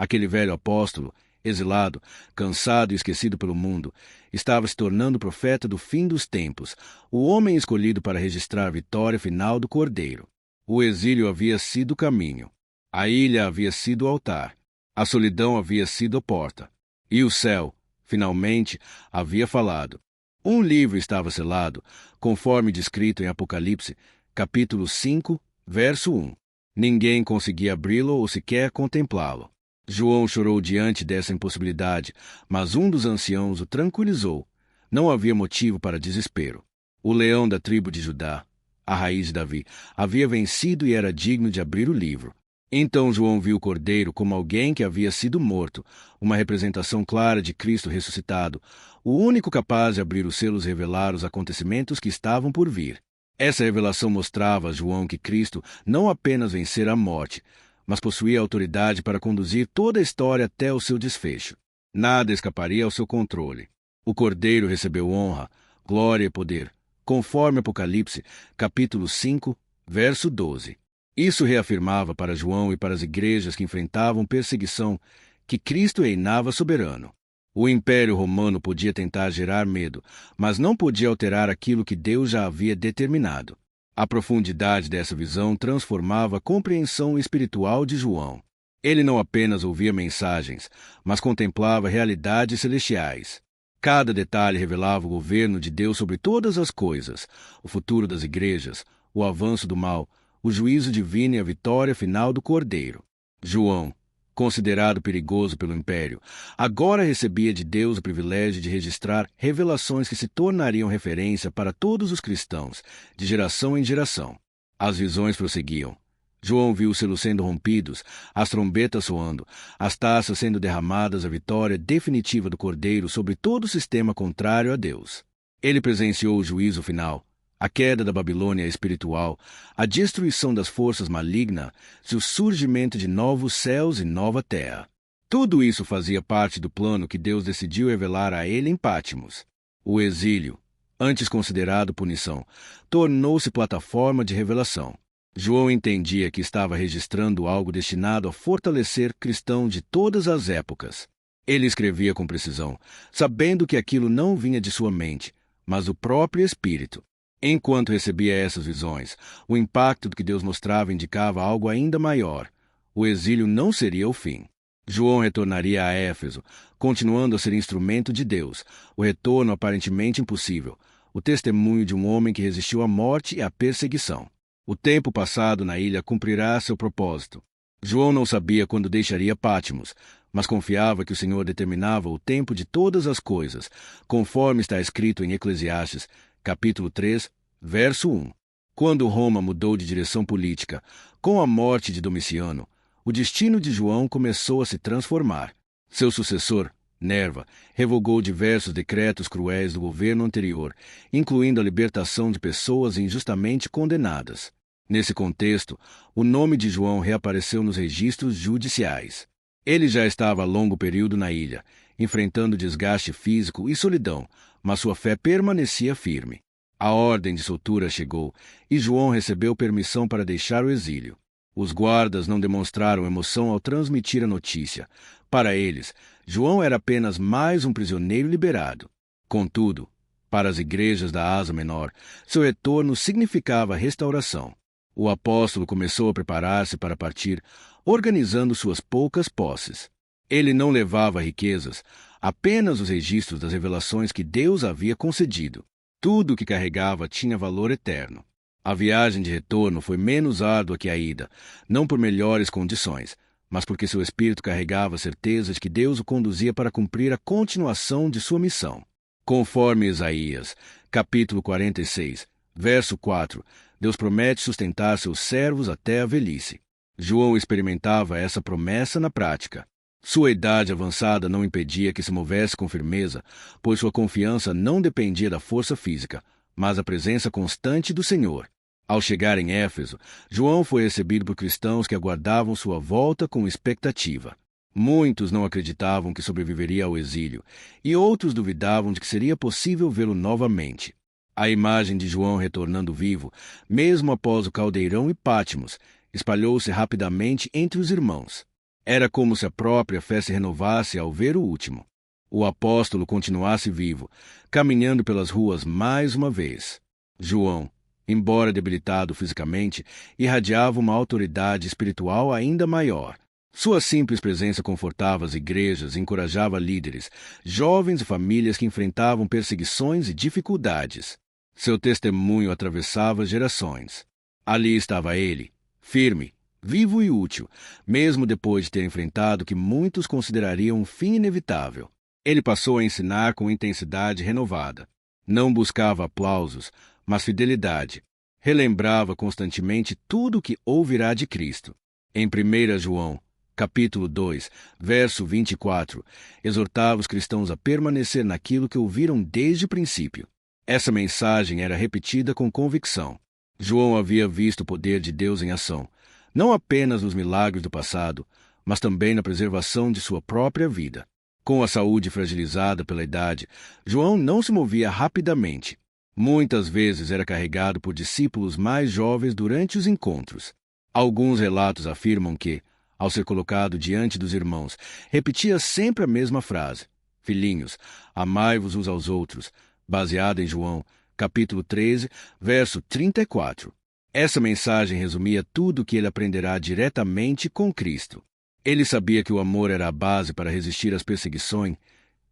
Aquele velho apóstolo, exilado, cansado e esquecido pelo mundo, estava se tornando profeta do fim dos tempos, o homem escolhido para registrar a vitória final do Cordeiro. O exílio havia sido o caminho. A ilha havia sido o altar. A solidão havia sido a porta. E o céu, finalmente, havia falado. Um livro estava selado, conforme descrito em Apocalipse, capítulo 5, verso 1. Ninguém conseguia abri-lo ou sequer contemplá-lo. João chorou diante dessa impossibilidade, mas um dos anciãos o tranquilizou. Não havia motivo para desespero. O leão da tribo de Judá, a raiz de Davi, havia vencido e era digno de abrir o livro. Então João viu o Cordeiro como alguém que havia sido morto, uma representação clara de Cristo ressuscitado, o único capaz de abrir os selos e revelar os acontecimentos que estavam por vir. Essa revelação mostrava a João que Cristo não apenas vencera a morte, mas possuía autoridade para conduzir toda a história até o seu desfecho. Nada escaparia ao seu controle. O Cordeiro recebeu honra, glória e poder, conforme Apocalipse, capítulo 5, verso 12. Isso reafirmava para João e para as igrejas que enfrentavam perseguição que Cristo reinava soberano. O Império Romano podia tentar gerar medo, mas não podia alterar aquilo que Deus já havia determinado. A profundidade dessa visão transformava a compreensão espiritual de João. Ele não apenas ouvia mensagens, mas contemplava realidades celestiais. Cada detalhe revelava o governo de Deus sobre todas as coisas, o futuro das igrejas, o avanço do mal, o juízo divino e a vitória final do Cordeiro. João, considerado perigoso pelo Império, agora recebia de Deus o privilégio de registrar revelações que se tornariam referência para todos os cristãos, de geração em geração. As visões prosseguiam. João viu os selos sendo rompidos, as trombetas soando, as taças sendo derramadas, a vitória definitiva do Cordeiro sobre todo o sistema contrário a Deus. Ele presenciou o juízo final, a queda da Babilônia espiritual, a destruição das forças malignas e o surgimento de novos céus e nova terra. Tudo isso fazia parte do plano que Deus decidiu revelar a ele em Patmos. O exílio, antes considerado punição, tornou-se plataforma de revelação. João entendia que estava registrando algo destinado a fortalecer cristãos de todas as épocas. Ele escrevia com precisão, sabendo que aquilo não vinha de sua mente, mas do próprio Espírito. Enquanto recebia essas visões, o impacto do que Deus mostrava indicava algo ainda maior. O exílio não seria o fim. João retornaria a Éfeso, continuando a ser instrumento de Deus, o retorno aparentemente impossível, o testemunho de um homem que resistiu à morte e à perseguição. O tempo passado na ilha cumprirá seu propósito. João não sabia quando deixaria Patmos, mas confiava que o Senhor determinava o tempo de todas as coisas, conforme está escrito em Eclesiastes, capítulo 3, verso 1. Quando Roma mudou de direção política, com a morte de Domiciano, o destino de João começou a se transformar. Seu sucessor, Nerva, revogou diversos decretos cruéis do governo anterior, incluindo a libertação de pessoas injustamente condenadas. Nesse contexto, o nome de João reapareceu nos registros judiciais. Ele já estava há longo período na ilha, enfrentando desgaste físico e solidão, mas sua fé permanecia firme. A ordem de soltura chegou e João recebeu permissão para deixar o exílio. Os guardas não demonstraram emoção ao transmitir a notícia. Para eles, João era apenas mais um prisioneiro liberado. Contudo, para as igrejas da Ásia Menor, seu retorno significava restauração. O apóstolo começou a preparar-se para partir, organizando suas poucas posses. Ele não levava riquezas, apenas os registros das revelações que Deus havia concedido. Tudo o que carregava tinha valor eterno. A viagem de retorno foi menos árdua que a ida, não por melhores condições, mas porque seu espírito carregava a certeza de que Deus o conduzia para cumprir a continuação de sua missão. Conforme Isaías, capítulo 46, verso 4, Deus promete sustentar seus servos até a velhice. João experimentava essa promessa na prática. Sua idade avançada não impedia que se movesse com firmeza, pois sua confiança não dependia da força física, mas da presença constante do Senhor. Ao chegar em Éfeso, João foi recebido por cristãos que aguardavam sua volta com expectativa. Muitos não acreditavam que sobreviveria ao exílio, e outros duvidavam de que seria possível vê-lo novamente. A imagem de João retornando vivo, mesmo após o caldeirão e Patmos, espalhou-se rapidamente entre os irmãos. Era como se a própria fé se renovasse ao ver o último. O apóstolo continuasse vivo, caminhando pelas ruas mais uma vez. João, embora debilitado fisicamente, irradiava uma autoridade espiritual ainda maior. Sua simples presença confortava as igrejas e encorajava líderes, jovens e famílias que enfrentavam perseguições e dificuldades. Seu testemunho atravessava gerações. Ali estava ele, firme, vivo e útil, mesmo depois de ter enfrentado o que muitos considerariam um fim inevitável. Ele passou a ensinar com intensidade renovada. Não buscava aplausos, mas fidelidade. Relembrava constantemente tudo o que ouvirá de Cristo. Em 1 João, capítulo 2, verso 24, exortava os cristãos a permanecer naquilo que ouviram desde o princípio. Essa mensagem era repetida com convicção. João havia visto o poder de Deus em ação, não apenas nos milagres do passado, mas também na preservação de sua própria vida. Com a saúde fragilizada pela idade, João não se movia rapidamente. Muitas vezes era carregado por discípulos mais jovens durante os encontros. Alguns relatos afirmam que, ao ser colocado diante dos irmãos, repetia sempre a mesma frase: Filhinhos, amai-vos uns aos outros, baseada em João, capítulo 13, verso 34. Essa mensagem resumia tudo o que ele aprenderá diretamente com Cristo. Ele sabia que o amor era a base para resistir às perseguições,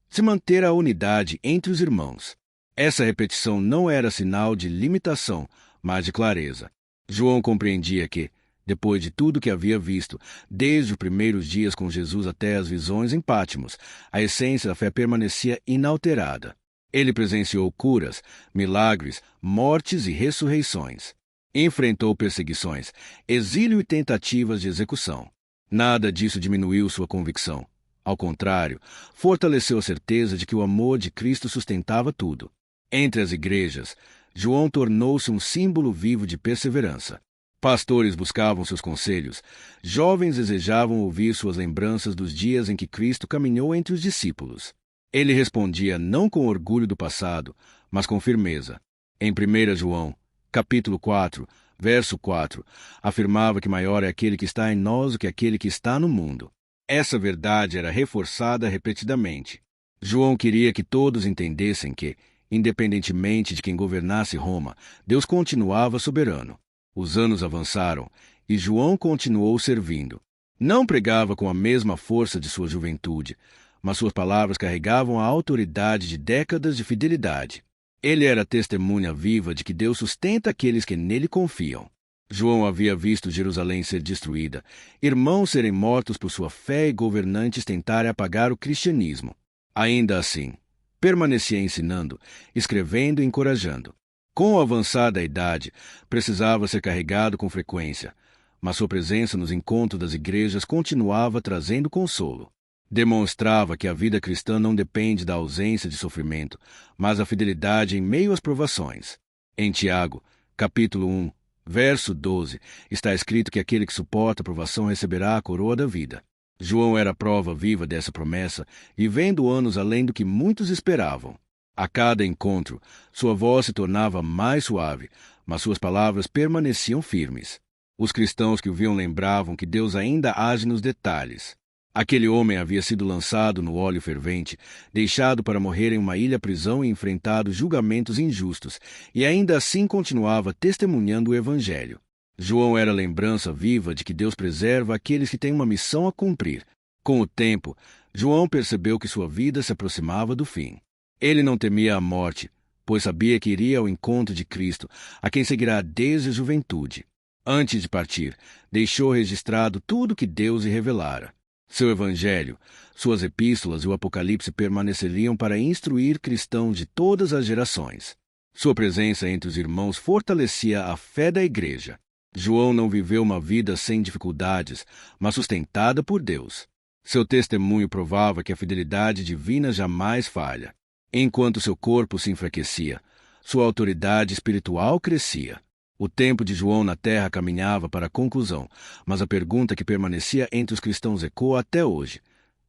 se manter a unidade entre os irmãos. Essa repetição não era sinal de limitação, mas de clareza. João compreendia que, depois de tudo que havia visto, desde os primeiros dias com Jesus até as visões em Patmos, a essência da fé permanecia inalterada. Ele presenciou curas, milagres, mortes e ressurreições. Enfrentou perseguições, exílio e tentativas de execução. Nada disso diminuiu sua convicção. Ao contrário, fortaleceu a certeza de que o amor de Cristo sustentava tudo. Entre as igrejas, João tornou-se um símbolo vivo de perseverança. Pastores buscavam seus conselhos, jovens desejavam ouvir suas lembranças dos dias em que Cristo caminhou entre os discípulos. Ele respondia não com orgulho do passado, mas com firmeza. Em 1 João, capítulo 4, verso 4, afirmava que maior é aquele que está em nós do que aquele que está no mundo. Essa verdade era reforçada repetidamente. João queria que todos entendessem que, independentemente de quem governasse Roma, Deus continuava soberano. Os anos avançaram e João continuou servindo. Não pregava com a mesma força de sua juventude, mas suas palavras carregavam a autoridade de décadas de fidelidade. Ele era testemunha viva de que Deus sustenta aqueles que nele confiam. João havia visto Jerusalém ser destruída, irmãos serem mortos por sua fé e governantes tentarem apagar o cristianismo. Ainda assim, permanecia ensinando, escrevendo e encorajando. Com a avançada idade, precisava ser carregado com frequência, mas sua presença nos encontros das igrejas continuava trazendo consolo. Demonstrava que a vida cristã não depende da ausência de sofrimento, mas da fidelidade em meio às provações. Em Tiago, capítulo 1, verso 12, está escrito que aquele que suporta a provação receberá a coroa da vida. João era a prova viva dessa promessa, vivendo anos além do que muitos esperavam. A cada encontro, sua voz se tornava mais suave, mas suas palavras permaneciam firmes. Os cristãos que o viam lembravam que Deus ainda age nos detalhes. Aquele homem havia sido lançado no óleo fervente, deixado para morrer em uma ilha-prisão e enfrentado julgamentos injustos, e ainda assim continuava testemunhando o Evangelho. João era a lembrança viva de que Deus preserva aqueles que têm uma missão a cumprir. Com o tempo, João percebeu que sua vida se aproximava do fim. Ele não temia a morte, pois sabia que iria ao encontro de Cristo, a quem seguirá desde a juventude. Antes de partir, deixou registrado tudo que Deus lhe revelara. Seu Evangelho, suas epístolas e o Apocalipse permaneceriam para instruir cristãos de todas as gerações. Sua presença entre os irmãos fortalecia a fé da Igreja. João não viveu uma vida sem dificuldades, mas sustentada por Deus. Seu testemunho provava que a fidelidade divina jamais falha. Enquanto seu corpo se enfraquecia, sua autoridade espiritual crescia. O tempo de João na terra caminhava para a conclusão, mas a pergunta que permanecia entre os cristãos ecoa até hoje.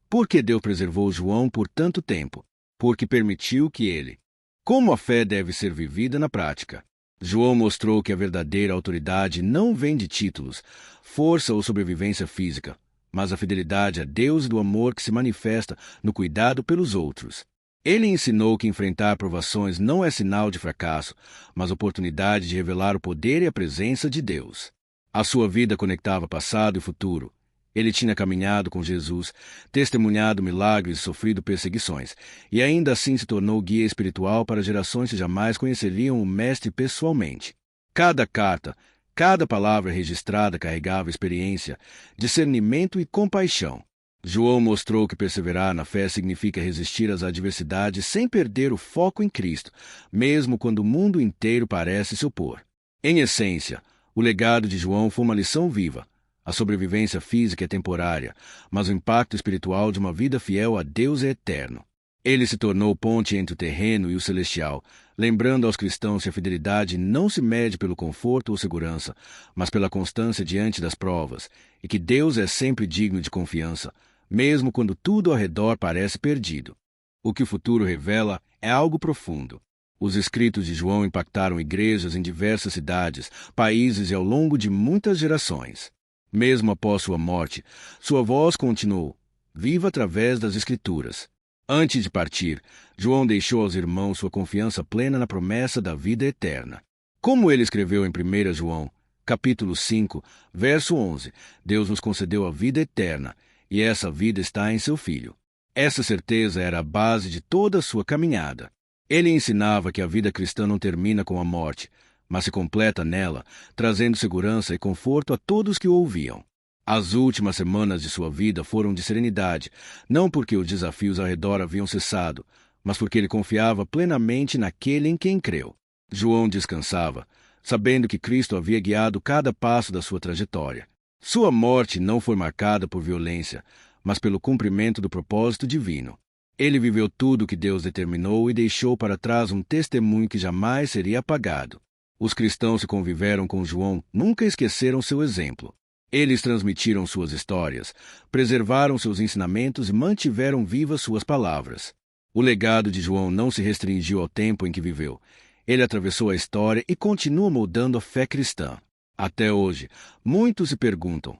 Por que Deus preservou João por tanto tempo? Porque permitiu que ele. Como a fé deve ser vivida na prática? João mostrou que a verdadeira autoridade não vem de títulos, força ou sobrevivência física, mas a fidelidade a Deus e do amor que se manifesta no cuidado pelos outros. Ele ensinou que enfrentar provações não é sinal de fracasso, mas oportunidade de revelar o poder e a presença de Deus. A sua vida conectava passado e futuro. Ele tinha caminhado com Jesus, testemunhado milagres e sofrido perseguições, e ainda assim se tornou guia espiritual para gerações que jamais conheceriam o Mestre pessoalmente. Cada carta, cada palavra registrada carregava experiência, discernimento e compaixão. João mostrou que perseverar na fé significa resistir às adversidades sem perder o foco em Cristo, mesmo quando o mundo inteiro parece se opor. Em essência, o legado de João foi uma lição viva. A sobrevivência física é temporária, mas o impacto espiritual de uma vida fiel a Deus é eterno. Ele se tornou ponte entre o terreno e o celestial, lembrando aos cristãos que a fidelidade não se mede pelo conforto ou segurança, mas pela constância diante das provas, e que Deus é sempre digno de confiança, mesmo quando tudo ao redor parece perdido. O que o futuro revela é algo profundo. Os escritos de João impactaram igrejas em diversas cidades, países e ao longo de muitas gerações. Mesmo após sua morte, sua voz continuou, viva através das Escrituras. Antes de partir, João deixou aos irmãos sua confiança plena na promessa da vida eterna. Como ele escreveu em 1 João, capítulo 5, verso 11, Deus nos concedeu a vida eterna, e essa vida está em seu Filho. Essa certeza era a base de toda a sua caminhada. Ele ensinava que a vida cristã não termina com a morte, mas se completa nela, trazendo segurança e conforto a todos que o ouviam. As últimas semanas de sua vida foram de serenidade, não porque os desafios ao redor haviam cessado, mas porque ele confiava plenamente naquele em quem creu. João descansava, sabendo que Cristo havia guiado cada passo da sua trajetória. Sua morte não foi marcada por violência, mas pelo cumprimento do propósito divino. Ele viveu tudo o que Deus determinou e deixou para trás um testemunho que jamais seria apagado. Os cristãos que conviveram com João nunca esqueceram seu exemplo. Eles transmitiram suas histórias, preservaram seus ensinamentos e mantiveram vivas suas palavras. O legado de João não se restringiu ao tempo em que viveu. Ele atravessou a história e continua moldando a fé cristã. Até hoje, muitos se perguntam,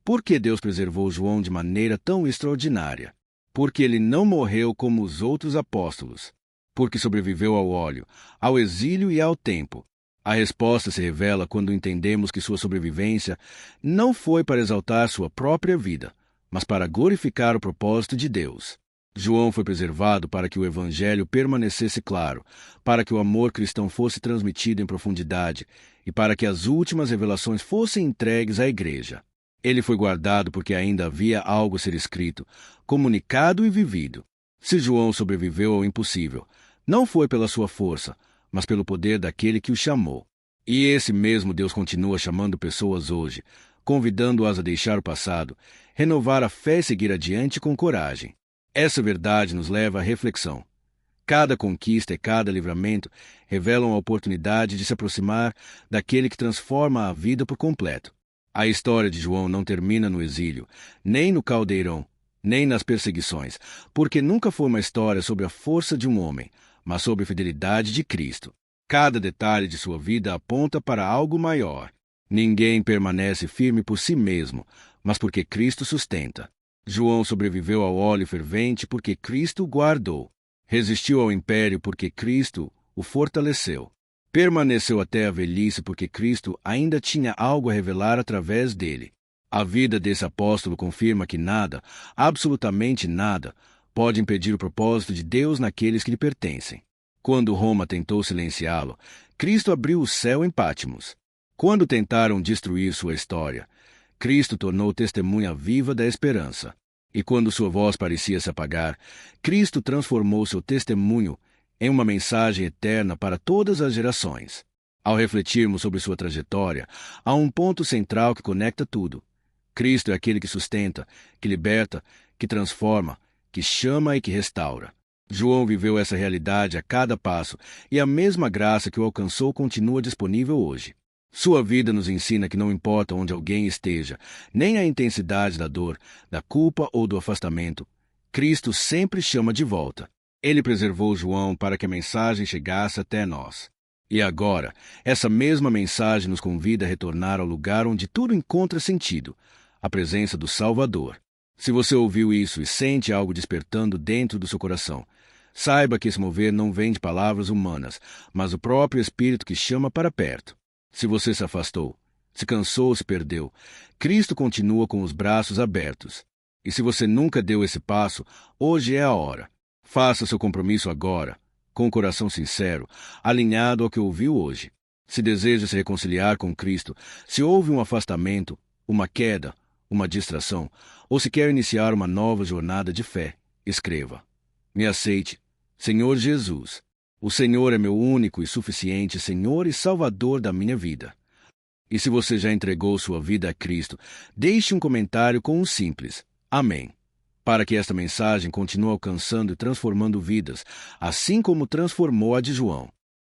por que Deus preservou João de maneira tão extraordinária? Porque ele não morreu como os outros apóstolos. Porque sobreviveu ao óleo, ao exílio e ao tempo. A resposta se revela quando entendemos que sua sobrevivência não foi para exaltar sua própria vida, mas para glorificar o propósito de Deus. João foi preservado para que o Evangelho permanecesse claro, para que o amor cristão fosse transmitido em profundidade e para que as últimas revelações fossem entregues à Igreja. Ele foi guardado porque ainda havia algo a ser escrito, comunicado e vivido. Se João sobreviveu ao impossível, não foi pela sua força, mas pelo poder daquele que o chamou. E esse mesmo Deus continua chamando pessoas hoje, convidando-as a deixar o passado, renovar a fé e seguir adiante com coragem. Essa verdade nos leva à reflexão. Cada conquista e cada livramento revelam a oportunidade de se aproximar daquele que transforma a vida por completo. A história de João não termina no exílio, nem no caldeirão, nem nas perseguições, porque nunca foi uma história sobre a força de um homem, mas sobre a fidelidade de Cristo. Cada detalhe de sua vida aponta para algo maior. Ninguém permanece firme por si mesmo, mas porque Cristo sustenta. João sobreviveu ao óleo fervente porque Cristo o guardou. Resistiu ao império porque Cristo o fortaleceu. Permaneceu até a velhice porque Cristo ainda tinha algo a revelar através dele. A vida desse apóstolo confirma que nada, absolutamente nada, pode impedir o propósito de Deus naqueles que lhe pertencem. Quando Roma tentou silenciá-lo, Cristo abriu o céu em Patmos. Quando tentaram destruir sua história, Cristo tornou testemunha viva da esperança. E quando sua voz parecia se apagar, Cristo transformou seu testemunho em uma mensagem eterna para todas as gerações. Ao refletirmos sobre sua trajetória, há um ponto central que conecta tudo. Cristo é aquele que sustenta, que liberta, que transforma, que chama e que restaura. João viveu essa realidade a cada passo, e a mesma graça que o alcançou continua disponível hoje. Sua vida nos ensina que não importa onde alguém esteja, nem a intensidade da dor, da culpa ou do afastamento, Cristo sempre chama de volta. Ele preservou João para que a mensagem chegasse até nós. E agora, essa mesma mensagem nos convida a retornar ao lugar onde tudo encontra sentido, a presença do Salvador. Se você ouviu isso e sente algo despertando dentro do seu coração, saiba que esse mover não vem de palavras humanas, mas o próprio Espírito que chama para perto. Se você se afastou, se cansou ou se perdeu, Cristo continua com os braços abertos. E se você nunca deu esse passo, hoje é a hora. Faça seu compromisso agora, com o coração sincero, alinhado ao que ouviu hoje. Se deseja se reconciliar com Cristo, se houve um afastamento, uma queda, uma distração, ou se quer iniciar uma nova jornada de fé, escreva: Me aceite, Senhor Jesus. O Senhor é meu único e suficiente Senhor e Salvador da minha vida. E se você já entregou sua vida a Cristo, deixe um comentário com um simples Amém, para que esta mensagem continue alcançando e transformando vidas, assim como transformou a de João.